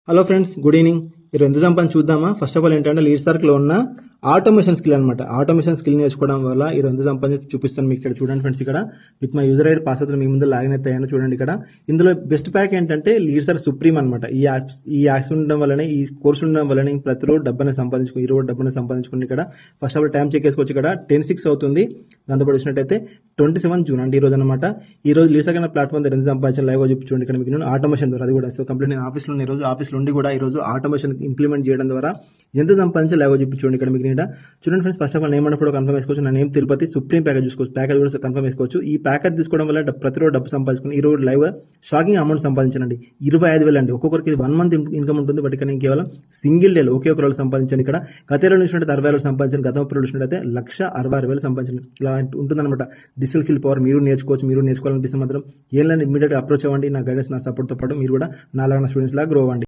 Hello friends, good evening. మీరు ఎంత సంపాదించి చూద్దామా. ఫస్ట్ ఆఫ్ ఆల్ ఏంటంటే లీడ్ సర్కిల్లో ఉన్న ఆటోమేషన్ స్కిల్ అనమాట. ఆటోమేషన్ స్కిల్ నేర్చుకోవడం వల్ల మీరు ఎంత సంపాదించి చూపిస్తాను మీకు ఇక్కడ చూడండి ఫ్రెండ్స్. ఇక్కడ with my user ID password మీ ముందు లాగిన్ అయితే అయ్యాను చూడండి. ఇక్కడ ఇందులో బెస్ట్ ప్యాక్ ఏంటంటే లీడ్ సర్క్ సుప్రీం అనమాట. ఈ యాప్స్ ఉండడం వల్లనే, ఈ కోర్స్ ఉండడం వల్లనే ప్రతిరోజు డబ్బుని సంపాదించుకుని, ఈరోజు డబ్బుని సంపాదించుకుని ఇక్కడ first of all time check చేసుకోవచ్చు. ఇక్కడ 10:06 అవుతుంది. దాంతోపాటు వచ్చినట్టయితే 27 జూన్ అంటే ఈ రోజు అనమాట. ఈ రోజు లీడ్ సర్క్ అనే ప్లాట్ఫామ్ దగ్గర ఎంత సంపాదించిన లైవ్గా చూపించండి. ఇక్కడ మీకు నేను ఆటోమేషన్ ద్వారా అది కూడా సో కంప్లీట్ నేను ఆఫీస్లో ఉన్న ఈరోజు ఆఫీస్లో ఉండి కూడా ఈరోజు ఆటోమేషన్ ఇంప్లిమెంట్ చేయడం ద్వారా ఎంత సంపాదించి లైవ్గా చూపించండి. ఇక్కడ మీకు నేను చూడండి friends. First of all name కూడా కన్ఫర్మ్ చేసుకోవచ్చు. నా నేమ్ తిరుపతి. సుప్రీం ప్యాకేజ్ చూసుకోవచ్చు. ప్యాకేజ్ కూడా కన్ఫర్మ్ చేసుకోవచ్చు. ఈ ప్యాకేజ్ తీసుకోవడం వల్ల ప్రతిరోజు డబ్బు సంపాదించుకుని ఈ రోజు లైవ్ షాకింగ్ అమౌంట్ సంపాదించండి. 25,000 అండి. ఒక్కొక్కరికి ఇది 1 మంత్ ఇన్కమ్ ఉంటుంది. బట్ ఇక్కడ నేను కేవలం సింగిల్ డేలో ఒకే ఒక రోజు సంపాదించాను. ఇక్కడ గత రోజు చూసినట్టు 60,000 సంపాదించాను. గత 30 రోజులు చూసినట్టయితే 1,66,000 సంపాదించాను. ఇలా ఉంటుందన్నమాట. డిజిటల్ స్కిల్ పవర్ మీరు నేర్చుకోవచ్చు. మీరు నేర్చుకోవాలనిపిస్తే మాత్రం ఏం ఇమీడియట్గా అప్రోచ్ అవ్వండి. నా గైడెన్స్, నా సపోర్ట్తో పాటు మీరు కూడా నాలాగా నా స్టూడెంట్స్ లాగా గ్రో అవ్వండి.